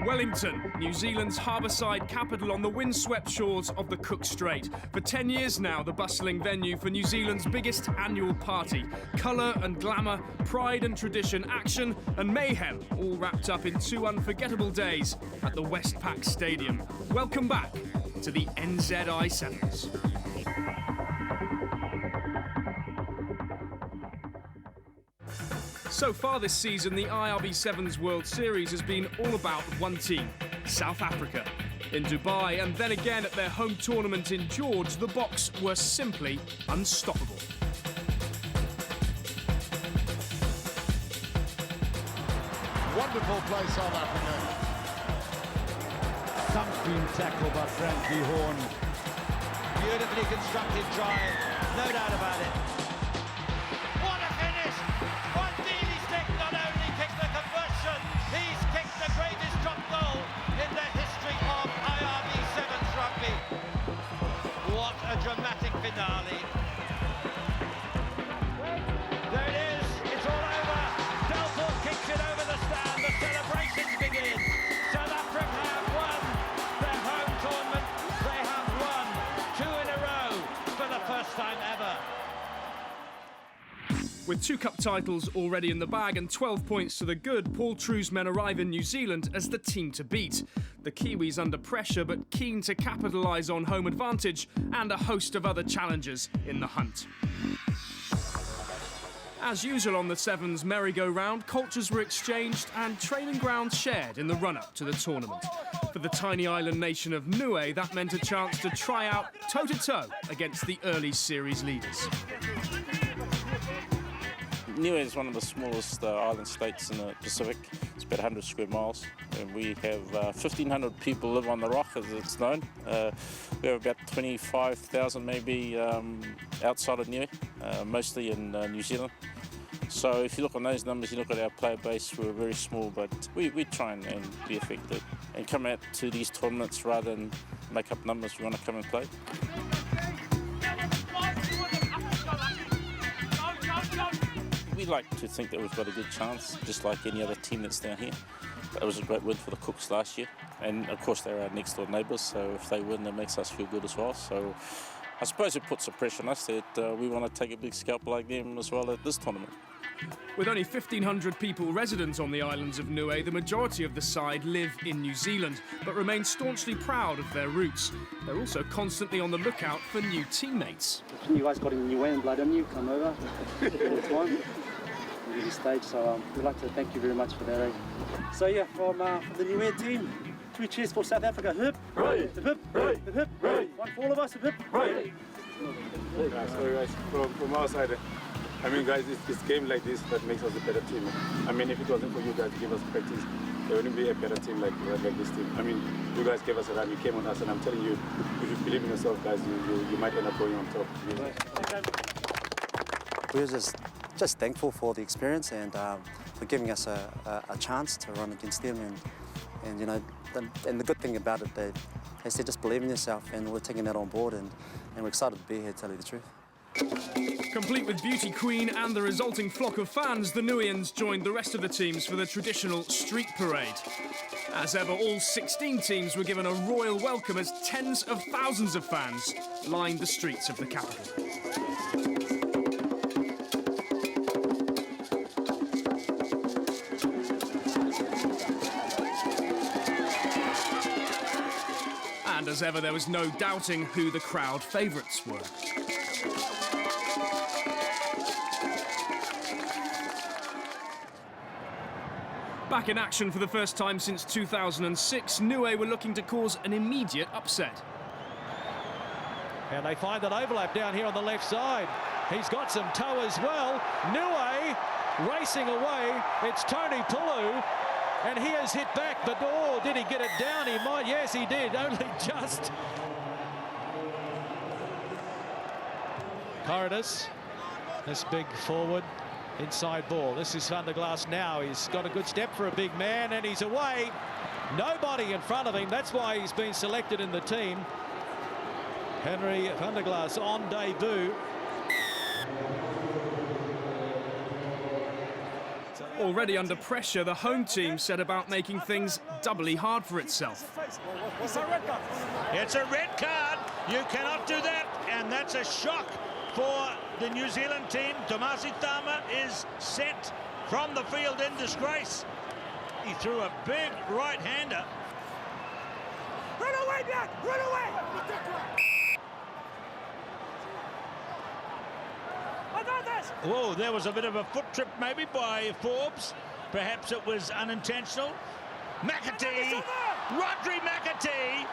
Wellington, New Zealand's harbourside capital on the windswept shores of the Cook Strait. For 10 years now, the bustling venue for New Zealand's biggest annual party. Colour and glamour, pride and tradition, action and mayhem, all wrapped up in 2 unforgettable days at the Westpac Stadium. Welcome back to the NZI Sevens. So far this season, the IRB Sevens World Series has been all about one team, South Africa. In Dubai and then again at their home tournament in George, the Boks were simply unstoppable. Wonderful play, South Africa. Thumping tackle by Frankie Horn. Beautifully constructed try, no doubt about it. What a finish! What Dealey Stick not only kicked the conversion, he's kicked the greatest drop goal in the history of IRB Sevens Rugby. What a dramatic finale. There it is, it's all over. Delport kicks it over the stand, the celebrations begin. South Africa have won their home tournament. They have won 2 in a row for the first time ever. With 2 cup titles already in the bag and 12 points to the good, Paul True's men arrive in New Zealand as the team to beat. The Kiwis under pressure but keen to capitalise on home advantage and a host of other challenges in the hunt. As usual on the Sevens merry-go-round, cultures were exchanged and training grounds shared in the run-up to the tournament. For the tiny island nation of Niue, that meant a chance to try out toe-to-toe against the early series leaders. Niue is one of the smallest island states in the Pacific. It's about 100 square miles. And we have 1,500 people live on the rock, as it's known. We have about 25,000 maybe outside of Niue, mostly in New Zealand. So if you look on those numbers, you look at our player base, we're very small, but we try and be effective and come out to these tournaments rather than make up numbers. We want to come and play. We like to think that we've got a good chance, just like any other team that's down here. It was a great win for the Cooks last year, and of course they're our next door neighbours, so if they win, that makes us feel good as well. So I suppose it puts some pressure on us that we want to take a big scalp like them as well at this tournament. With only 1,500 people resident on the islands of Niue, the majority of the side live in New Zealand, but remain staunchly proud of their roots. They're also constantly on the lookout for new teammates. You guys got in Niue blood in you, come over all the time. The stage, so we'd like to thank you very much for that. So yeah, from the Niue team, 3 cheers for South Africa. Hip, hooray! Hip, hip, hooray! Hip, hip, hooray! One for all of us. Hip, hip, hooray! Sorry guys, from our side, I mean guys, it's game like this that makes us a better team. I mean, if it wasn't for you guys to give us practice, there wouldn't be a better team like this team. I mean, you guys gave us a run, you came on us, and I'm telling you, if you believe in yourself guys, you might end up going on top. We're just thankful for the experience and for giving us a chance to run against them, and you know, and the good thing about it, they said just believe in yourself, and we're taking that on board, and we're excited to be here, to tell you the truth. Complete with Beauty Queen and the resulting flock of fans, the Nuians joined the rest of the teams for the traditional street parade. As ever, all 16 teams were given a royal welcome as tens of thousands of fans lined the streets of the capital. And as ever, there was no doubting who the crowd favourites were. Back in action for the first time since 2006, Niue were looking to cause an immediate upset. And they find that overlap down here on the left side. He's got some toe as well. Niue racing away. It's Tony Pulu. And he has hit back, but oh, did he get it down? He might, yes he did, only just. Corridus, this big forward, inside ball. This is Van der Glaas now. He's got a good step for a big man, and he's away. Nobody in front of him, that's why he's been selected in the team. Henry Van der Glaas on debut. Already under pressure, the home team set about making things doubly hard for itself. It's a red card. You cannot do that, and that's a shock for the New Zealand team. Tomasi Tama is sent from the field in disgrace. He threw a big right-hander. Run away, Black! Run away! Whoa, there was a bit of a foot trip maybe by Forbes. Perhaps it was unintentional. McAtee, Rodri McAtee.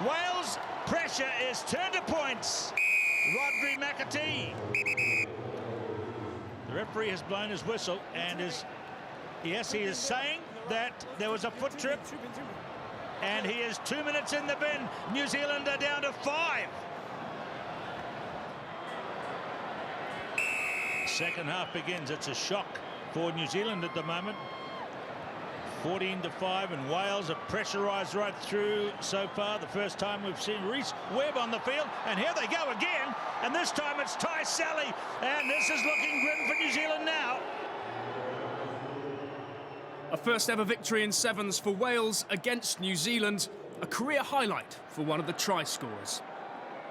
Wales pressure is turned to points. Rodri McAtee. The referee has blown his whistle and he is saying that there was a foot trip, and he is 2 minutes in the bin. New Zealand are down to 5. Second half begins. It's a shock for New Zealand at the moment. 14-5, and Wales are pressurised right through so far. The first time we've seen Reece Webb on the field, and here they go again, and this time it's Ty Sally, and this is looking grim for New Zealand now. A first ever victory in sevens for Wales against New Zealand, a career highlight for one of the try scorers.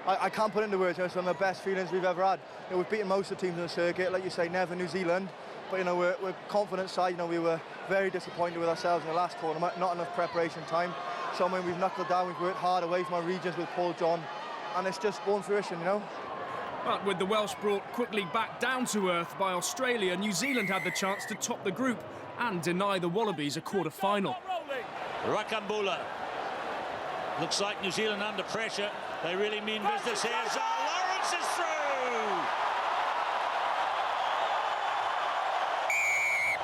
I can't put into words, it's one of the best feelings we've ever had. We've beaten most of the teams on the circuit, like you say, never New Zealand. But we're a confident side. We were very disappointed with ourselves in the last tournament, not enough preparation time. So we've knuckled down, we've worked hard away from our regions with Paul John, and it's just born fruition, But with the Welsh brought quickly back down to earth by Australia, New Zealand had the chance to top the group and deny the Wallabies a quarter-final. Rakambula. Looks like New Zealand under pressure. They really mean business here. Lawrence is through!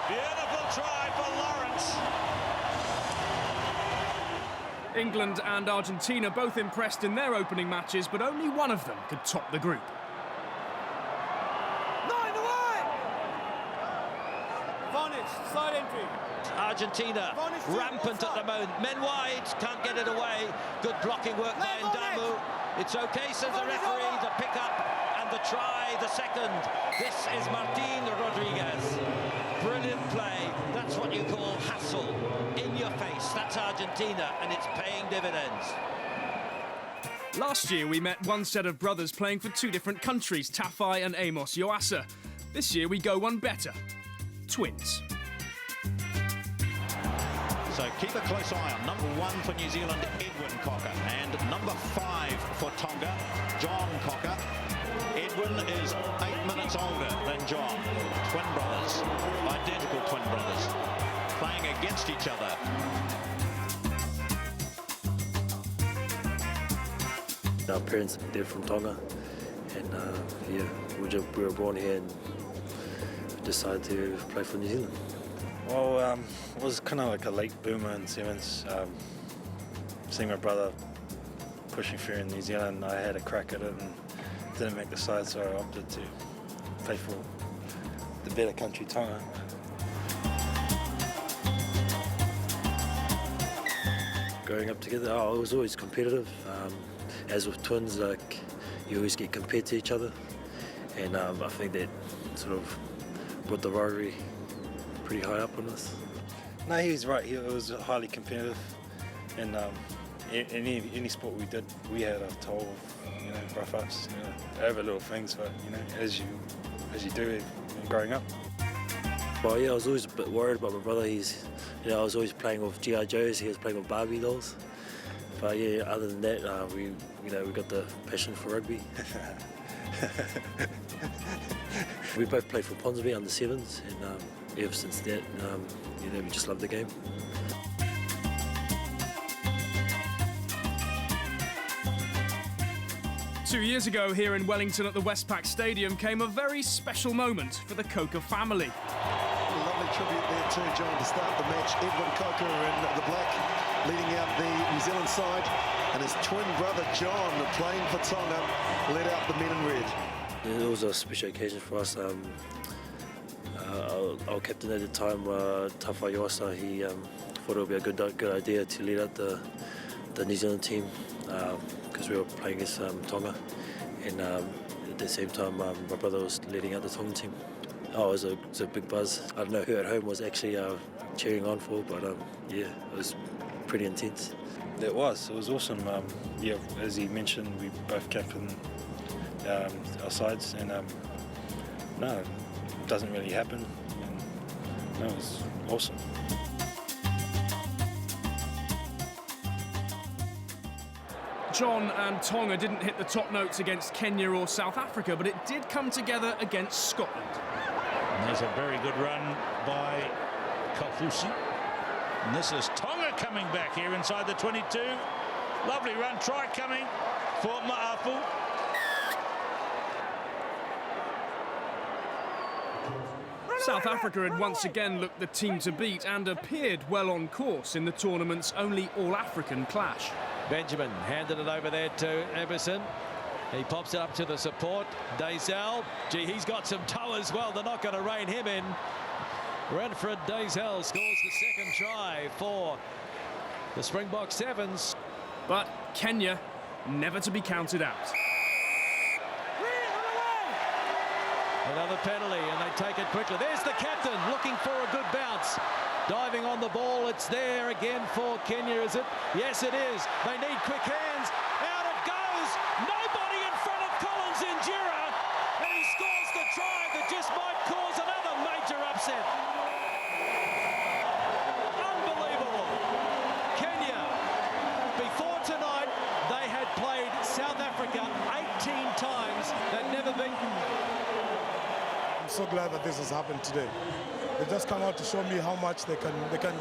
Beautiful try for Lawrence. England and Argentina both impressed in their opening matches, but only one of them could top the group. Side entry. Argentina rampant at the moment. Men wide, can't get it away. Good blocking work by Damu. It's okay, says the referee. The pick-up and the try, the second. This is Martin Rodriguez. Brilliant play. That's what you call hassle. In your face. That's Argentina, and it's paying dividends. Last year we met one set of brothers playing for two different countries, Tafai and Amos Yoasa. This year we go one better. Twins. So keep a close eye on number 1 for New Zealand, Edwin Cocker, and number 5 for Tonga, John Cocker. Edwin is 8 minutes older than John. Twin brothers, identical twin brothers, playing against each other. Our parents, they're from Tonga, and we were born here and decided to play for New Zealand. Well, it was kind of like a late boomer in sevens. Seeing my brother pushing through in New Zealand, I had a crack at it and didn't make the side, so I opted to play for the better country, Tonga. Growing up together, it was always competitive. As with twins, like you always get compared to each other, and I think that sort of brought the rivalry pretty high up on us. No, he was right. It was highly competitive, and any sport we did, we had a toll of rough ups, over little things, but as you do growing up. Well, yeah, I was always a bit worried about my brother. I was always playing with G.I. Joes. He was playing with Barbie dolls. But yeah, other than that, we got the passion for rugby. We both played for Ponsonby under sevens, and ever since that, we just love the game. Two years ago here in Wellington at the Westpac Stadium came a very special moment for the Coker family. A lovely tribute there to John to start the match. Edwin Coker in the black leading out the New Zealand side, and his twin brother John playing for Tonga led out the men in red. It was a special occasion for us. Our captain at the time, Tafai Yoasa, he thought it would be a good idea to lead out the New Zealand team because we were playing against Tonga, and at the same time my brother was leading out the Tongan team. Oh, it was a big buzz. I don't know who at home was actually cheering on for, but yeah, it was pretty intense. It was awesome. Yeah, as he mentioned, we both captained our sides, and no, it doesn't really happen. And, no, it was awesome. John and Tonga didn't hit the top notes against Kenya or South Africa, but it did come together against Scotland. And there's a very good run by Kaufusi. And this is Tonga coming back here inside the 22. Lovely run, try coming for Ma'afu. South Africa had once again looked the team to beat and appeared well on course in the tournament's only All-African clash. Benjamin handed it over there to Everson. He pops it up to the support. Dazelle, gee, he's got some toe as well. They're not going to rein him in. Renfred Dazelle scores the second try for the Springbok Sevens. But Kenya never to be counted out. Another penalty, and they take it quickly. There's the captain looking for a good bounce. Diving on the ball, it's there again for Kenya, is it? Yes, it is. They need quick hands. Out it goes. Nobody in front of Collins Injera, and he scores the try that just might cause another major upset. Unbelievable. Kenya, before tonight, they had played South Africa 18 times. They'd never beaten. I'm so glad that this has happened today. They just come out to show me how much they can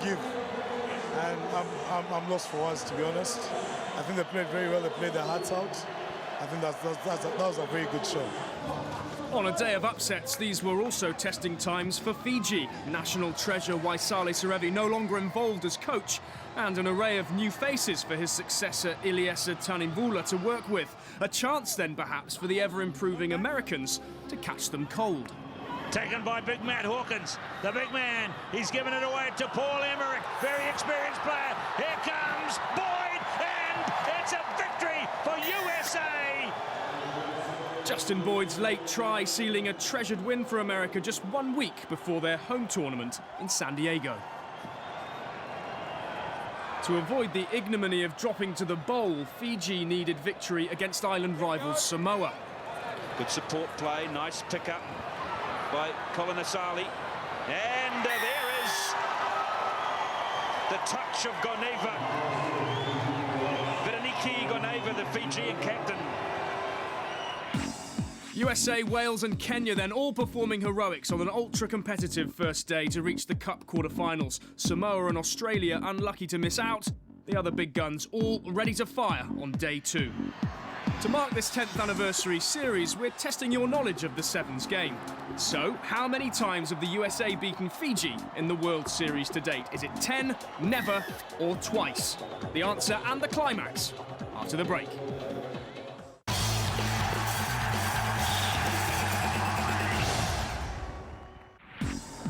give, and I'm lost for words, to be honest. I think they played very well. They played their hearts out. I think that was a very good show. On a day of upsets, these were also testing times for Fiji. National treasure Waisale Serevi no longer involved as coach, and an array of new faces for his successor Iliesa Tanimvula to work with. A chance then perhaps for the ever-improving Americans to catch them cold. Taken by big Matt Hawkins, the big man. He's given it away to Paul Emmerich, very experienced player. Here comes Boyd, and it's a victory for USA. Justin Boyd's late try sealing a treasured win for America just 1 week before their home tournament in San Diego. To avoid the ignominy of dropping to the bowl, Fiji needed victory against island rivals Samoa. Good support play, nice pickup by Colin Asali, and there is the touch of Goneva. Bereniki Goneva, the Fijian captain. USA, Wales and Kenya then all performing heroics on an ultra-competitive first day to reach the Cup quarter-finals. Samoa and Australia unlucky to miss out. The other big guns all ready to fire on day 2. To mark this 10th anniversary series, we're testing your knowledge of the Sevens game. So, how many times have the USA beaten Fiji in the World Series to date? Is it 10, never, or twice? The answer and the climax after the break.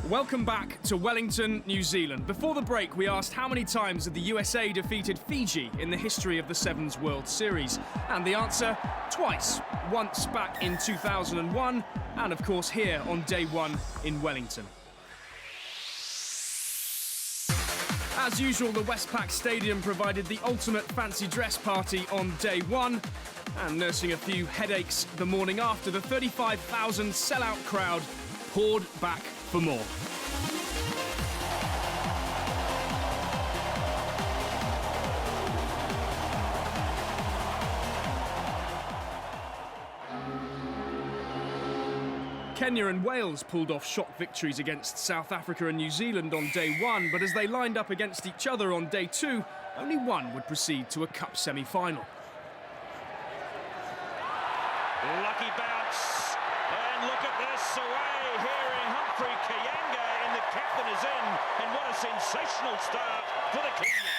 Welcome back to Wellington, New Zealand. Before the break, we asked how many times have the USA defeated Fiji in the history of the Sevens World Series. And the answer, twice. Once back in 2001, and of course here on day 1 in Wellington. As usual, the Westpac Stadium provided the ultimate fancy dress party on day 1. And nursing a few headaches the morning after, the 35,000 sellout crowd poured back for more. Kenya and Wales pulled off shock victories against South Africa and New Zealand on day 1, but as they lined up against each other on day 2, only one would proceed to a Cup semi-final. Lucky bounce, and look at this, away here in Humphrey Kayanga, and the captain is in, and what a sensational start for the Kenyans.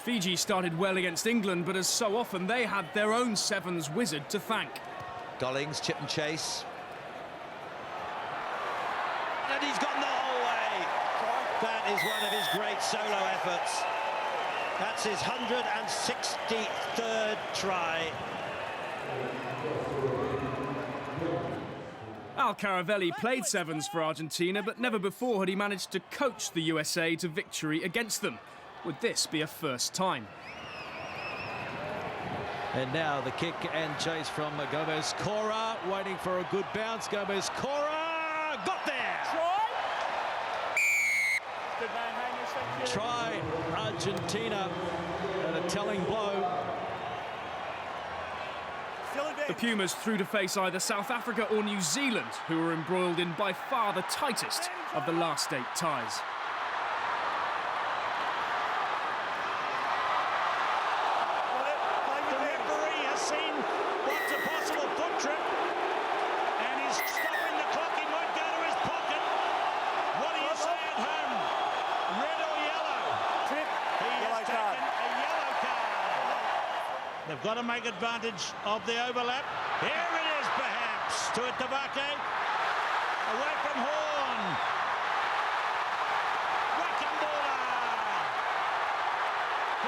Fiji started well against England, but as so often, they had their own Sevens wizard to thank. Dollings, chip and chase. And he's gone the whole way. That is one of his great solo efforts. That's his 163rd try. Al Caravelli played sevens for Argentina, but never before had he managed to coach the USA to victory against them. Would this be a first time? And now the kick and chase from Gomez Cora, waiting for a good bounce. Gomez Cora got there. Try Argentina, and a telling blow. The Pumas threw to face either South Africa or New Zealand, who were embroiled in by far the tightest of the last 8 ties. The referee has seen what's a possible foot trip, and he's stopping the clock. He might go to his pocket. What do you say at home? Red or yellow? He has taken a yellow card. They've got to make advantage of the overlap. Here it is, perhaps. To it, Tabake. Away from Horn. Wakambula.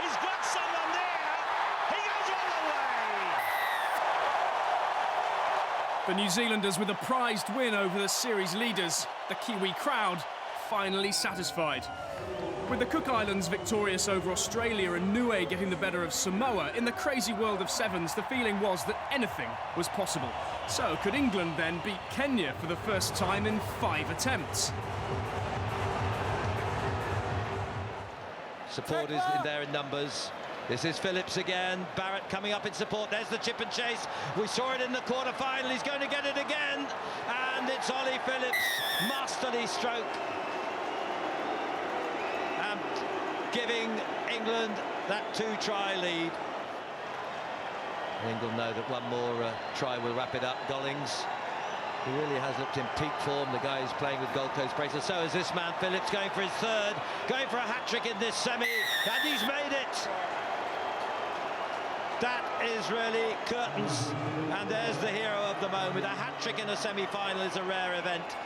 He's got someone there. He goes all the way. The New Zealanders with a prized win over the series leaders, the Kiwi crowd finally satisfied. With the Cook Islands victorious over Australia and Niue getting the better of Samoa, in the crazy world of sevens, the feeling was that anything was possible. So could England then beat Kenya for the first time in 5 attempts? Support is in there in numbers. This is Phillips again. Barrett coming up in support. There's the chip and chase. We saw it in the quarter-final. He's going to get it again. And it's Ollie Phillips. Masterly stroke. And giving England that 2-try lead. England know that one more try will wrap it up. Gollings, he really has looked in peak form. The guy who's playing with Gold Coast braces. So is this man, Phillips, going for his 3rd, going for a hat-trick in this semi, and he's made it. That is really curtains, and there's the hero of the moment. A hat-trick in a semi-final is a rare event.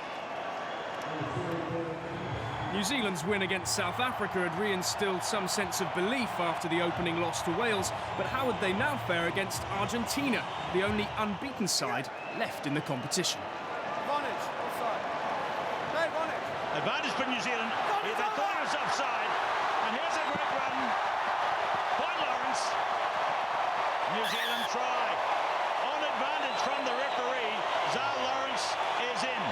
New Zealand's win against South Africa had reinstilled some sense of belief after the opening loss to Wales, but how would they now fare against Argentina, the only unbeaten side left in the competition? Advantage for New Zealand. They thought it was offside, and here's a great run by Lawrence. New Zealand try. On advantage from the referee, Zal Lawrence is in.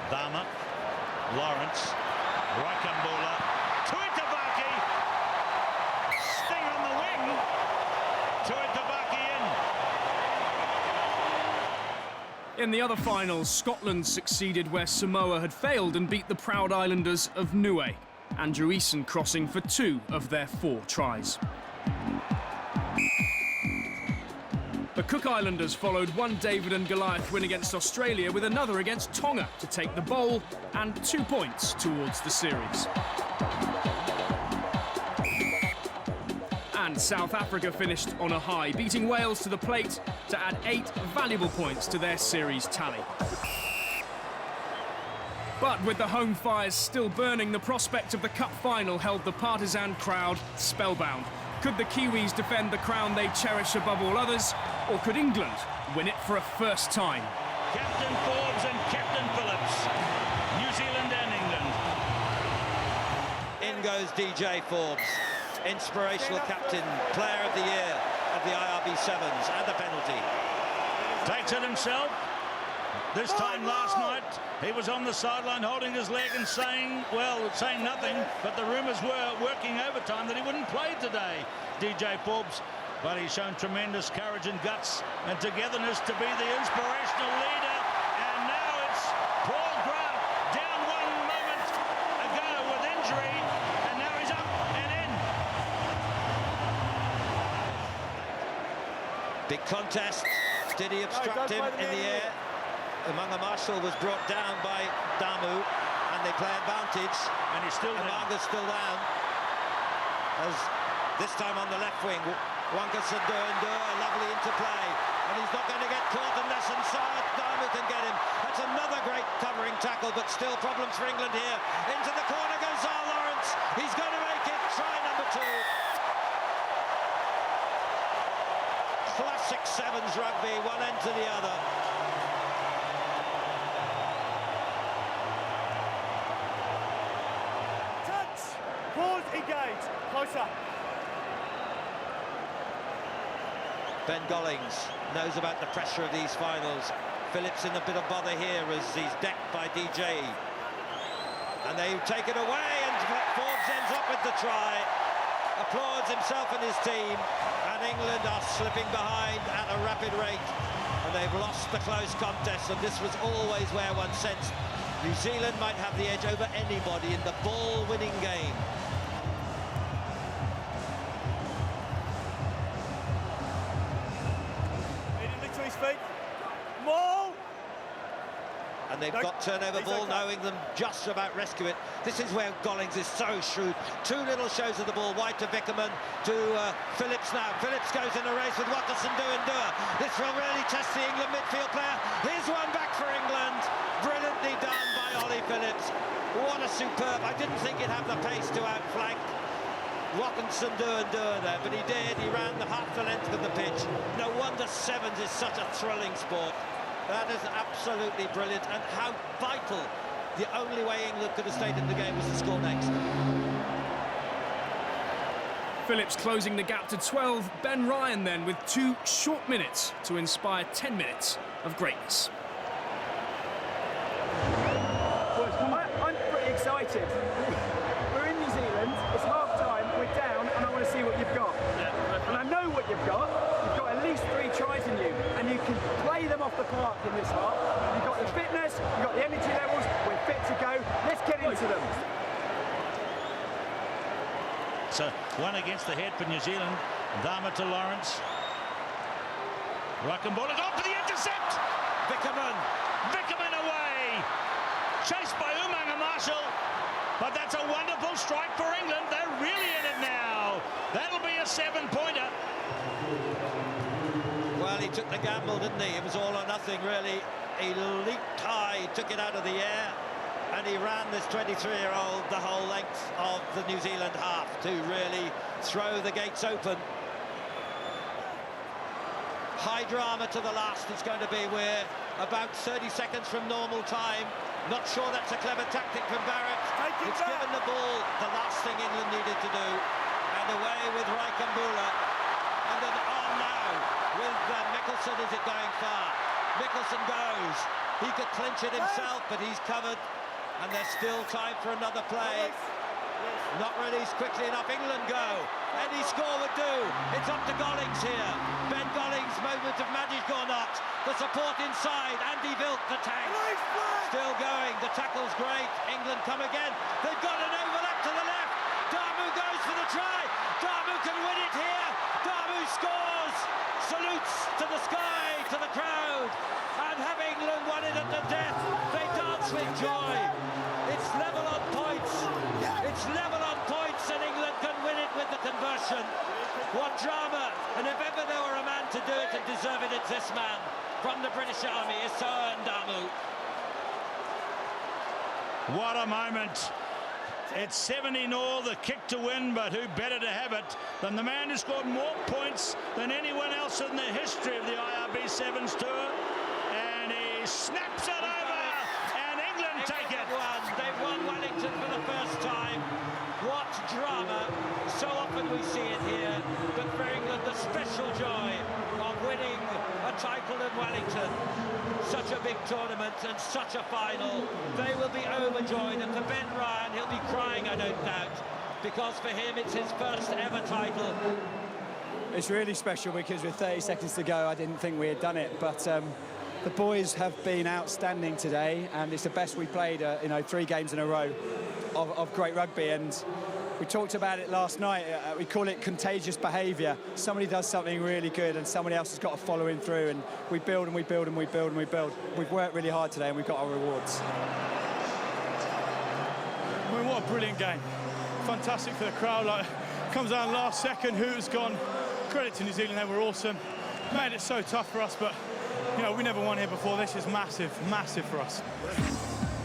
Dama, Lawrence, Rakambula, Tuitavaki, sting on the wing, Tuitavaki in. In the other finals, Scotland succeeded where Samoa had failed and beat the proud islanders of Niue. Andrew Eason crossing for 2 of their 4 tries. The Cook Islanders followed one David and Goliath win against Australia with another against Tonga to take the bowl and 2 points towards the series. And South Africa finished on a high, beating Wales to the plate to add 8 valuable points to their series tally. But with the home fires still burning, the prospect of the Cup final held the partisan crowd spellbound. Could the Kiwis defend the crown they cherish above all others, or could England win it for a first time? Captain Forbes and Captain Phillips, New Zealand and England. In goes DJ Forbes, inspirational captain, player of the year of the IRB Sevens, and a penalty. Takes it himself. This time last night, he was on the sideline holding his leg and saying nothing, but the rumours were working overtime that he wouldn't play today, DJ Forbes. But he's shown tremendous courage and guts and togetherness to be the inspirational leader. And now it's Paul Grant, down 1 moment ago with injury, and now he's up and in. Big contest. Did he obstruct him in the air? Umaga Marshall was brought down by Damu, and they play advantage. And he's still down. Umanga's still down. As this time on the left wing, Wanka Sadurndo, a lovely interplay. And he's not going to get caught unless inside Damu can get him. That's another great covering tackle but still problems for England here. Into the corner goes Lawrence. He's going to make it. Try number 2. Classic Sevens rugby, one end to the other. Touch! Pause, engage. Closer. Ben Gollings knows about the pressure of these finals. Phillips in a bit of bother here as he's decked by DJ. And they take it away, and Forbes ends up with the try. Applauds himself and his team, and England are slipping behind at a rapid rate, and they've lost the close contest, and this was always where one sensed New Zealand might have the edge over anybody in the ball-winning game. Immediately to his feet. Maul! And they've got turnover ball, knowing them just about rescue it. This is where Gollings is so shrewd. 2 little shows of the ball, wide to Vickerman, to Phillips now. Phillips goes in a race with Watkinson, Dua. This will really test the England midfield player. Here's one back for England. Brilliantly done by Ollie Phillips. What a superb. I didn't think he'd have the pace to outflank Watkinson, Dua there, but he did. He ran half the length of the pitch. No wonder Sevens is such a thrilling sport. That is absolutely brilliant, and how vital. The only way England could have stayed in the game was to score next. Phillips closing the gap to 12. Ben Ryan then with 2 short minutes to inspire 10 minutes of greatness. I'm pretty excited. We're in New Zealand, it's half time, we're down, and I want to see what you've got. And I know what you've got. You've got at least 3 tries in you, and you can play them off the park in this half. You've got the fitness, you've got the energy levels, we're fit to go. Let's get into them. So one against the head for New Zealand. Damu to Lawrence. Ruck and ball is off for the intercept. Vickerman away. Chased by Umanga Marshall. But that's a wonderful strike for England. They're really in it now. That'll be a 7-pointer. Well, he took the gamble, didn't he? It was all or nothing, really. He leaped high, took it out of the air, and he ran this 23-year-old the whole length of the New Zealand half to really throw the gates open. High drama to the last it's going to be. We're about 30 seconds from normal time. Not sure that's a clever tactic from Barrett. It's given the ball the last thing England needed to do. And away with Raikambula. And then on now with Mickelson. Is it going far? Mickelson goes. He could clinch it himself, but he's covered. And there's still time for another play. Not released quickly enough. England go. Any score would do. It's up to Gollings here. Ben Gollings, moment of magic or not. The support inside. Andy Vilk, the tank. Still going. The tackle's great. England come again. They've got an overlap to the left. Damu goes for the try. Damu can win it here. Damu scores. Salutes to the sky, to the crowd. And have England won it at the death. They dance with joy. It's level on points. It's level on points, and England can win it with the conversion. What drama. And if ever there were a man to do it and deserve it, it's this man from the British Army, Isoa Damu. What a moment. It's 70-0, the kick to win, but who better to have it than the man who scored more points than anyone else in the history of the IRB Sevens Tour. And he snaps it over, and England take it. They've won Wellington for the first time. What drama. So often we see it here, but for England, the special joy of winning a title in Wellington. Such a big tournament and such a final. They will be overjoyed, and for Ben Ryan, he'll be crying, I don't doubt, because for him it's his first ever title. It's really special because with 30 seconds to go, I didn't think we had done it, but the boys have been outstanding today, and it's the best we played, 3 games in a row of great rugby. And we talked about it last night. We call it contagious behaviour. Somebody does something really good and somebody else has got to follow him through, and we build and we build and we build and we build. We've worked really hard today and we've got our rewards. I mean, what a brilliant game. Fantastic for the crowd. Comes down last second, Hooters gone. Credit to New Zealand, they were awesome. Made it so tough for us, but we never won here before. This is massive, massive for us.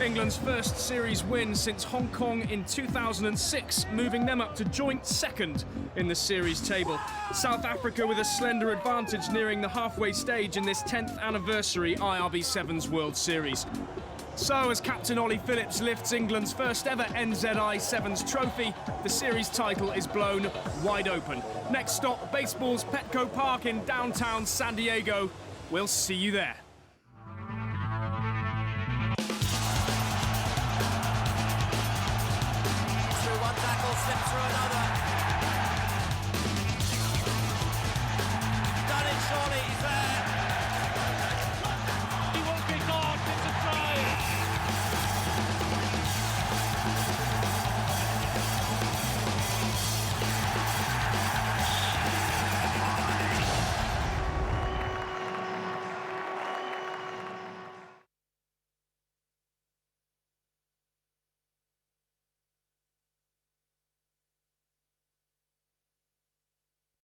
England's first series win since Hong Kong in 2006, moving them up to joint second in the series table. South Africa with a slender advantage nearing the halfway stage in this 10th anniversary IRB Sevens World Series. So, as Captain Ollie Phillips lifts England's first ever NZI Sevens trophy, the series title is blown wide open. Next stop, baseball's Petco Park in downtown San Diego. We'll see you there. Through one tackle, slipped through another. Done it, surely, he's there.